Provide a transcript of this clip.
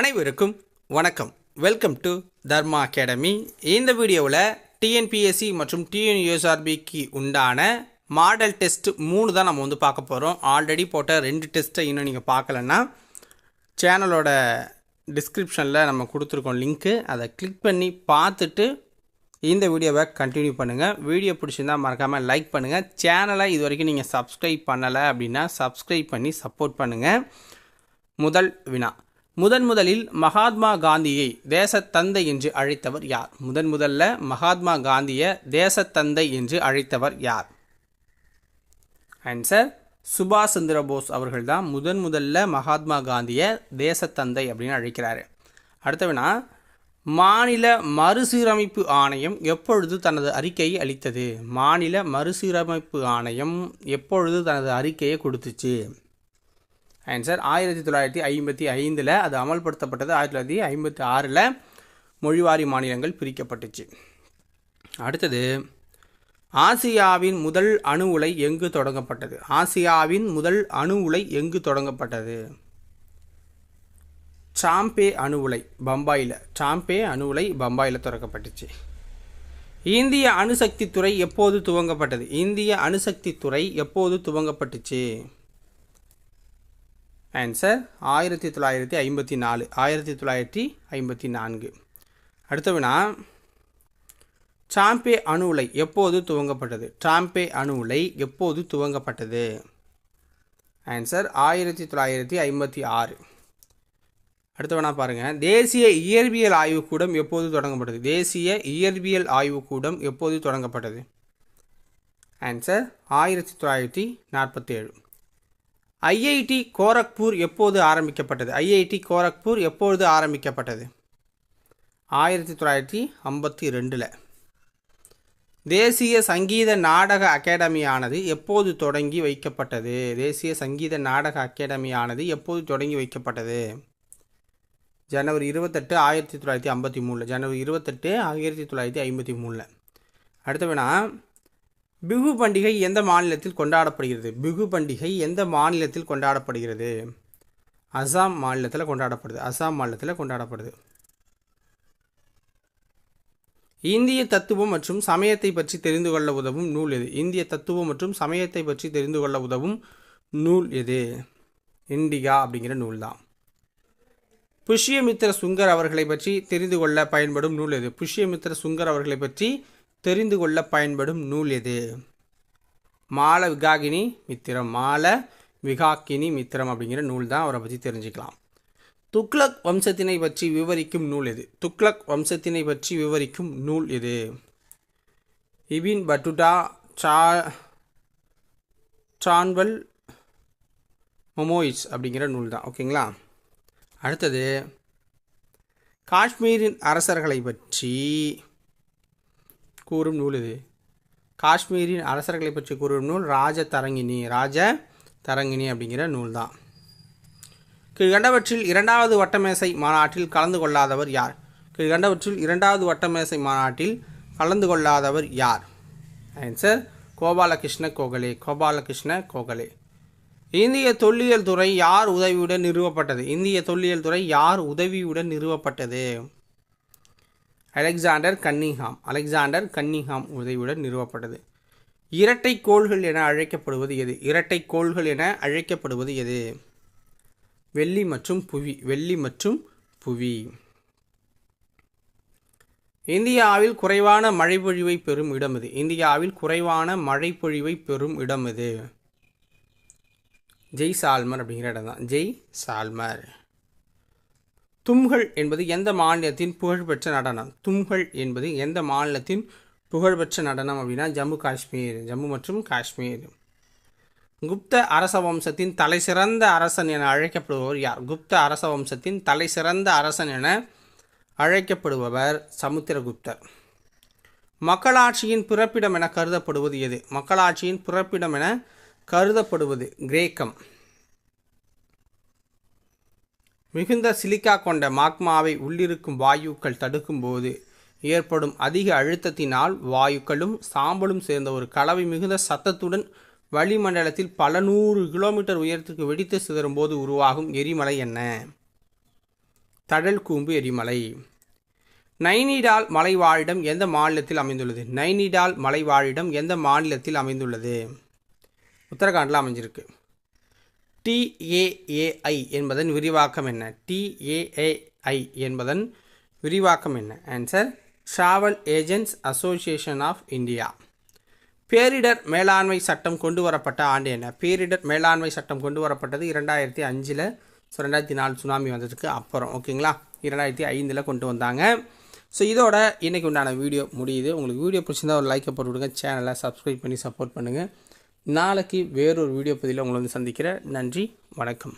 அனைவருக்கும் வணக்கம். Welcome to Dharma academy. இந்த வீடியோவில் டிஎன்பிஎஸ்சி மற்றும் டிஎன்யூஎஸ்ஆர்பிக்கு உண்டான மாடல் டெஸ்ட் 3 தான் நம்ம பார்க்க போகிறோம். ஆல்ரெடி போட்ட 2 டெஸ்ட்டை இன்னும் நீங்கள் பார்க்கலன்னா சேனலோட டிஸ்கிரிப்ஷனில் நம்ம கொடுத்துருக்கோம் லிங்க்கு. அதை கிளிக் பண்ணி பார்த்துட்டு இந்த வீடியோவை கண்டினியூ பண்ணுங்கள். வீடியோ பிடிச்சிருந்தால் மறக்காமல் லைக் பண்ணுங்கள். சேனலை இது வரைக்கும் நீங்கள் சப்ஸ்கிரைப் பண்ணலை அப்படின்னா சப்ஸ்கிரைப் பண்ணி சப்போர்ட் பண்ணுங்கள். முதல் வினா: முதலில் மகாத்மா காந்தியை தேசத்தந்தை என்று அழைத்தவர் யார்? முதல்ல மகாத்மா காந்தியை தேசத்தந்தை என்று அழைத்தவர் யார்? ஆன்சர் சுபாஷ் சந்திர போஸ் அவர்கள் தான் முதல்ல மகாத்மா காந்தியை தேசத்தந்தை அப்படின்னு அழைக்கிறாரு. அடுத்த வினா: மாநில மறுசீரமைப்பு ஆணையம் எப்பொழுது தனது அறிக்கையை அளித்தது? மாநில மறுசீரமைப்பு ஆணையம் எப்பொழுது தனது அறிக்கையை கொடுத்துச்சு? ஆன்சர் 1955 அது அமல்படுத்தப்பட்டது. 1956 மொழிவாரி மாநிலங்கள் பிரிக்கப்பட்டுச்சு. அடுத்தது, ஆசியாவின் முதல் அணு உலை எங்கு தொடங்கப்பட்டது? ஆசியாவின் முதல் அணு உலை எங்கு தொடங்கப்பட்டது? சாம்பே அணு உலை பம்பாயில். சாம்பே அணு உலை பம்பாயில் தொடங்கப்பட்டுச்சு. இந்திய அணுசக்தி துறை எப்போது துவங்கப்பட்டது? இந்திய அணுசக்தி துறை எப்போது துவங்கப்பட்டுச்சு? ஆன்சர் 1954. 1954. அடுத்த வினா: சாம்பே அணு உலை எப்போது துவங்கப்பட்டது? சாம்பே அணு உலை எப்போது துவங்கப்பட்டது? ஆன்சர் 1956. அடுத்த வினா பாருங்கள். தேசிய இயற்பியல் ஆய்வுக்கூடம் எப்போது தொடங்கப்பட்டது? தேசிய இயற்பியல் ஆய்வுக்கூடம் எப்போது தொடங்கப்பட்டது? ஆன்சர் 1947. ஐஐடி கோரக்பூர் எப்போது ஆரம்பிக்கப்பட்டது? ஐஐடி கோரக்பூர் எப்பொழுது ஆரம்பிக்கப்பட்டது? 1952. தேசிய சங்கீத நாடக அகாடமியானது எப்போது தொடங்கி வைக்கப்பட்டது? தேசிய சங்கீத நாடக அகாடமியானது எப்போது தொடங்கி வைக்கப்பட்டது? ஜனவரி 28, 1953. ஜனவரி 28, 1953. அடுத்த வினா: பிகு பண்டிகை எந்த மாநிலத்தில் கொண்டாடப்படுகிறது? பிகு பண்டிகை எந்த மாநிலத்தில் கொண்டாடப்படுகிறது? அசாம் மாநிலத்தில் கொண்டாடப்படுது. அசாம் மாநிலத்தில் கொண்டாடப்படுது. இந்திய தத்துவம் மற்றும் சமயத்தை பற்றி தெரிந்து கொள்ள உதவும் நூல் எது? இந்திய தத்துவம் மற்றும் சமயத்தை பற்றி தெரிந்து கொள்ள உதவும் நூல் எது? இண்டிகா அப்படிங்கிற நூல் தான். புஷ்யமித்ர சுங்கர் அவர்களை பற்றி தெரிந்து கொள்ள பயன்படும் நூல் எது? புஷ்யமித்ர சுங்கர் அவர்களை பற்றி தெரிந்து கொள்ள பயன்படும் நூல் எது? மால விகாகினி மித்திரம். மால விகாக்கினி மித்திரம் அப்படிங்கிற நூல் தான். அவரை பற்றி தெரிஞ்சுக்கலாம். துக்ளக் வம்சத்தினை பற்றி விவரிக்கும் நூல் எது? துக்ளக் வம்சத்தினை பற்றி விவரிக்கும் நூல் எது? இபின் பட்டுட்டா, சான்வல் மொமோயிஸ் அப்படிங்கிற நூல் தான். ஓகேங்களா? அடுத்தது, காஷ்மீரின் அரசர்களை பற்றி கூறும் நூல் இது. காஷ்மீரின் அரசர்களை பற்றி கூறும் நூல் ராஜதரங்கிணி. ராஜதரங்கிணி அப்படிங்கிற நூல் தான். கீழ்கண்டவற்றில் 2வது வட்டமேசை மாநாட்டில் கலந்து கொள்ளாதவர் யார்? கீழ்கண்டவற்றில் 2வது வட்டமேசை மாநாட்டில் கலந்து கொள்ளாதவர் யார்? ஆன்சர் கோபாலகிருஷ்ண கோகலே. கோபாலகிருஷ்ண கோகலே. இந்திய தொல்லியல் துறை யார் உதவியுடன் நிறுவப்பட்டது? இந்திய தொல்லியல் துறை யார் உதவியுடன் நிறுவப்பட்டது? Alexander Cunningham. அலெக்சாண்டர் கன்னிங்ஹாம் உதவியுடன் நிறுவப்பட்டது. இரட்டை கோள்கள் என அழைக்கப்படுவது எது? இரட்டை கோள்கள் என அழைக்கப்படுவது எது? வெள்ளி மற்றும் புவி. வெள்ளி மற்றும் புவி. இந்தியாவில் குறைவான மழைப்பொழிவை பெறும் இடம் எது? இந்தியாவில் குறைவான மழைப்பொழிவை பெறும் இடம் எது? ஜெய்சால்மர் அப்படிங்கிற இடம் தான். ஜெய்சால்மர். தும்கள் என்பது எந்த மாநிலத்தின் புகழ்பெற்ற நடனம்? தும்கள் என்பது எந்த மாநிலத்தின் புகழ்பெற்ற நடனம் அப்படின்னா ஜம்மு காஷ்மீர். ஜம்மு மற்றும் காஷ்மீர். குப்த அரச வம்சத்தின் தலைசிறந்த அரசன் என அழைக்கப்படுபவர் யார்? குப்த அரச வம்சத்தின் தலைசிறந்த அரசன் என அழைக்கப்படுபவர் சமுத்திரகுப்தர். மக்களாட்சியின் பிறப்பிடம் என கருதப்படுவது எது? மக்களாட்சியின் பிறப்பிடம் என கருதப்படுவது கிரேக்கம். மிகுந்த சிலிக்கா கொண்ட மாக்மாவை உள்ளிருக்கும் வாயுக்கள் தடுக்கும் போது ஏற்படும் அதிக அழுத்தத்தினால் வாயுக்களும் சாம்பலும் சேர்ந்த ஒரு கலவை மிகுந்த சத்தத்துடன் வளிமண்டலத்தில் பல 100 கிலோமீட்டர் உயரத்திற்கு வெடித்து சிதறும் போது உருவாகும் எரிமலை என்ன? தழல் கூம்பு எரிமலை. நைனிடால் மலைவாழிடம் எந்த மாநிலத்தில் அமைந்துள்ளது? நைனிடால் மலைவாழிடம் எந்த மாநிலத்தில் அமைந்துள்ளது? உத்தரகாண்டில் அமைஞ்சிருக்கு. TAAI என்பதன் விரிவாக்கம் என்ன? TAAI என்பதன் விரிவாக்கம் என்ன? Answer travel agents association of India. பேரிடர் மேலாண்மை சட்டம் கொண்டு வரப்பட்ட ஆண்டு என்ன? பேரிடர் மேலாண்மை சட்டம் கொண்டு வரப்பட்டது 2005. 2004 சுனாமி வந்ததுக்கு அப்புறம். ஓகேங்களா, 2005 கொண்டு வந்தாங்க. ஸோ இதோட இன்றைக்கி உண்டான வீடியோ முடியுது. உங்களுக்கு வீடியோ பிடிச்சிருந்தா ஒரு லைக்கை போட்டு விடுங்க. சேனலை சப்ஸ்கிரைப் பண்ணி சப்போர்ட் பண்ணுங்கள். நாளைக்கு வேறொரு வீடியோ பதிவில் உங்களை வந்து சந்திக்கிறேன். நன்றி, வணக்கம்.